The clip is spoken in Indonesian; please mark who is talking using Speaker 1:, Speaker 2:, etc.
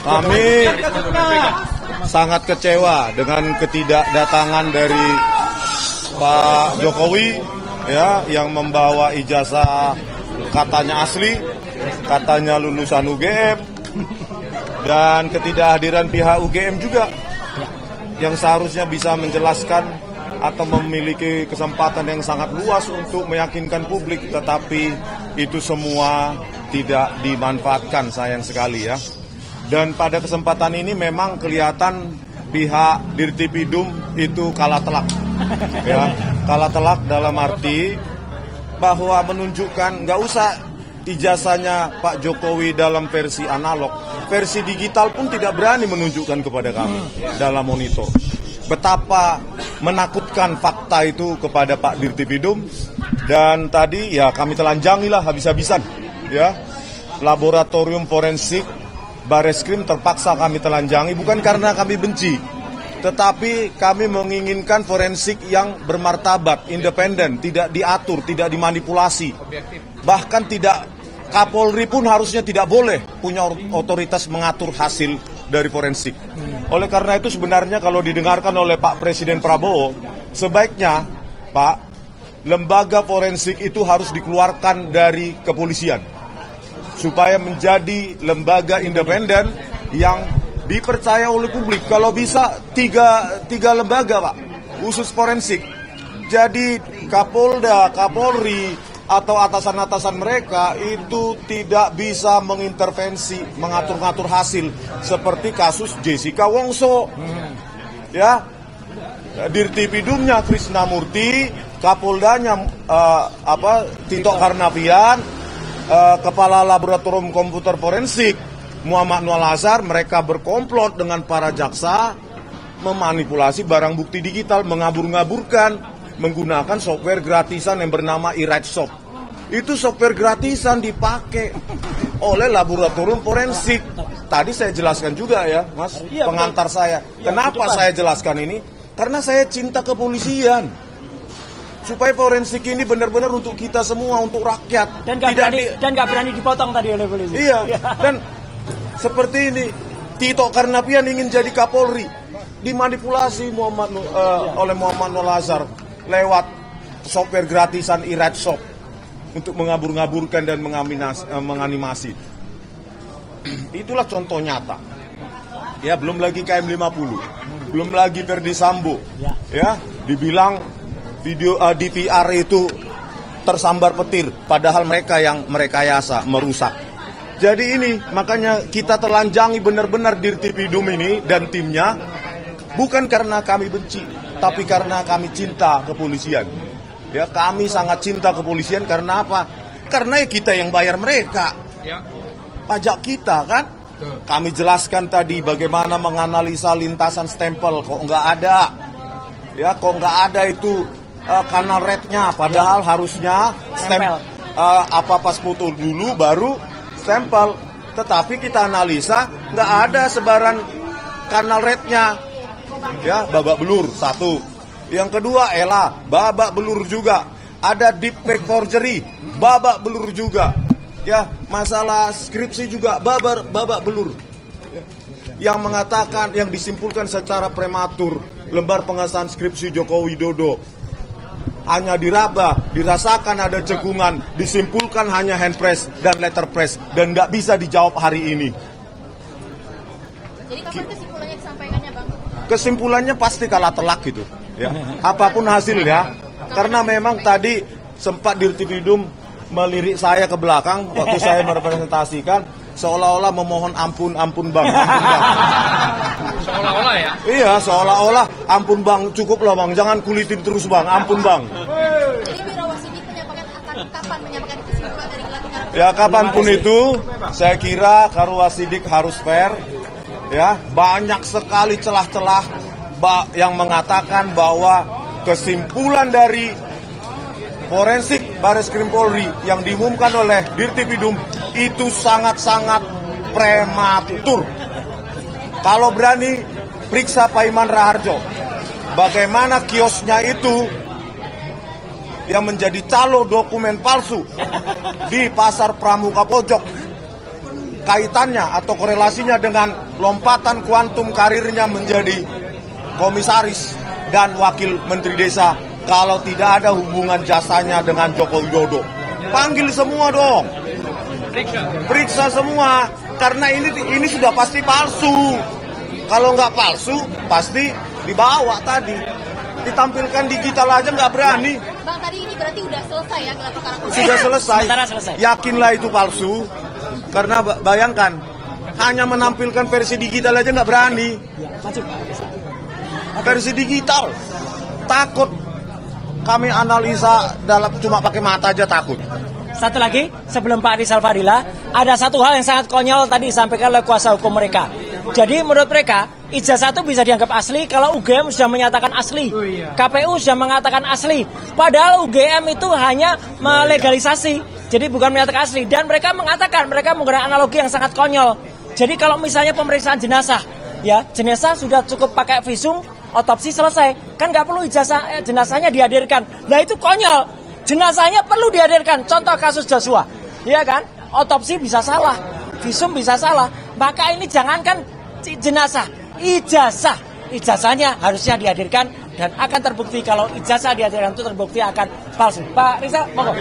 Speaker 1: Kami sangat kecewa dengan ketidakdatangan dari Pak Jokowi ya, yang membawa ijazah katanya asli, katanya lulusan UGM, dan ketidakhadiran pihak UGM juga yang seharusnya bisa menjelaskan atau memiliki kesempatan yang sangat luas untuk meyakinkan publik, tetapi itu semua tidak dimanfaatkan, sayang sekali ya. Dan pada kesempatan ini memang kelihatan pihak Dirtipidum itu kalah telak. Ya, kalah telak dalam arti bahwa menunjukkan nggak usah ijazahnya Pak Jokowi dalam versi analog, versi digital pun tidak berani menunjukkan kepada kami dalam monitor. Betapa menakutkan fakta itu kepada Pak Dirtipidum, dan tadi ya kami telanjangi lah habis-habisan ya. Laboratorium forensik Bareskrim terpaksa kami telanjangi, bukan karena kami benci, tetapi kami menginginkan forensik yang bermartabat, independen, tidak diatur, tidak dimanipulasi. Bahkan tidak, Kapolri pun harusnya tidak boleh punya otoritas mengatur hasil dari forensik. Oleh karena itu sebenarnya kalau didengarkan oleh Pak Presiden Prabowo, sebaiknya Pak, lembaga forensik itu harus dikeluarkan dari kepolisian supaya menjadi lembaga independen yang dipercaya oleh publik. Kalau bisa tiga lembaga Pak, khusus forensik. Jadi Kapolda, Kapolri, atau atasan-atasan mereka itu tidak bisa mengintervensi, mengatur-ngatur hasil seperti kasus Jessica Wongso. Ya, Dirtipidumnya Krisnamurti, Kapoldanya Tito Karnavian, Kepala Laboratorium Komputer Forensik Muhammad Nual Azhar, mereka berkomplot dengan para jaksa memanipulasi barang bukti digital, mengabur-ngaburkan menggunakan software gratisan yang bernama eWriteShop. Itu software gratisan dipakai oleh laboratorium forensik. Tadi saya jelaskan juga ya, Mas, pengantar saya. Kenapa saya jelaskan ini? Karena saya cinta kepolisian. Supaya forensik ini benar-benar untuk kita semua, untuk rakyat.
Speaker 2: Dan nggak berani dipotong tadi oleh polisi.
Speaker 1: Iya, dan seperti ini, Tito Karnavian ingin jadi Kapolri, dimanipulasi oleh Muhammad Nual Azhar lewat software gratisan eWriteShop untuk mengabur-ngaburkan dan menganimasi. Itulah contoh nyata. Ya, belum lagi KM50, belum lagi Verdi Sambo. Ya, dibilang video DVR itu tersambar petir, padahal mereka yang merekayasa, merusak. Jadi ini makanya kita telanjangi benar-benar Dirtipidum ini dan timnya, bukan karena kami benci, tapi karena kami cinta kepolisian. Ya, kami sangat cinta kepolisian karena apa? Karena kita yang bayar mereka, pajak kita kan. Kami jelaskan tadi bagaimana menganalisa lintasan stempel, kok nggak ada, ya kok nggak ada itu kanal rednya, padahal harusnya stempel pas foto dulu baru stempel. Tetapi kita analisa nggak ada sebaran kanal rednya. Ya, babak belur satu. Yang kedua babak belur juga. Ada deep fake forgery, babak belur juga. Ya, masalah skripsi juga babak belur. Yang mengatakan, yang disimpulkan secara prematur, lembar pengesahan skripsi Joko Widodo hanya diraba, dirasakan ada cekungan, disimpulkan hanya hand press dan letter press, dan nggak bisa dijawab hari ini.
Speaker 3: Jadi kapan kesimpulannya disampaikannya, Bang?
Speaker 1: Kesimpulannya pasti kalah telak gitu. Ya, apapun hasilnya, karena memang tadi sempat Dirtipidum melirik saya ke belakang waktu saya merepresentasikan, seolah-olah memohon ampun Bang.
Speaker 4: Seolah-olah ya?
Speaker 1: Iya, seolah-olah ampun Bang, cukup lah Bang, jangan kulitin terus Bang, ampun Bang.
Speaker 3: Jadi Wirawasidi menyampaikan kapan menyampaikan kesimpulan dari gelar.
Speaker 1: Ya, kapanpun itu, saya kira Karwasidik harus fair. Ya, banyak sekali celah-celah yang mengatakan bahwa kesimpulan dari forensik Bareskrim Polri yang diumumkan oleh Dirtipidum itu sangat-sangat prematur. Kalau berani periksa Pak Iman Raharjo, bagaimana kiosnya itu yang menjadi calo dokumen palsu di Pasar Pramuka Pojok. kaitannya atau korelasinya dengan lompatan kuantum karirnya menjadi komisaris dan wakil menteri desa kalau tidak ada hubungan jasanya dengan Joko Widodo? Panggil semua dong. Periksa semua, karena ini sudah pasti palsu. Kalau nggak palsu, pasti dibawa tadi. Ditampilkan digital aja nggak berani.
Speaker 3: Bang, tadi ini berarti udah selesai ya gelar perkara khusus?
Speaker 1: Sudah selesai.
Speaker 2: Sementara selesai.
Speaker 1: Yakinlah itu palsu. Karena bayangkan, hanya menampilkan versi digital aja nggak berani.
Speaker 2: Maju.
Speaker 1: Versi digital. Takut. Kami analisa dalam cuma pakai mata aja takut.
Speaker 2: Satu lagi, sebelum Pak Rizal Fadila, ada satu hal yang sangat konyol tadi disampaikan oleh kuasa hukum mereka. Jadi menurut mereka, ijazah itu bisa dianggap asli kalau UGM sudah menyatakan asli. KPU sudah mengatakan asli. Padahal UGM itu hanya melegalisasi, jadi bukan menyatakan asli. Dan mereka mengatakan, mereka menggunakan analogi yang sangat konyol. Jadi kalau misalnya pemeriksaan jenazah, ya jenazah sudah cukup pakai visum, otopsi selesai. Kan nggak perlu ijazah jenazahnya dihadirkan. Nah itu konyol. Jenazahnya perlu dihadirkan. Contoh kasus Joshua, ya kan? Otopsi bisa salah, visum bisa salah. Maka ini jangankan jenazah, ijazahnya harusnya dihadirkan dan akan terbukti kalau ijazah dihadirkan itu terbukti akan palsu. Pak Rizal, monggo.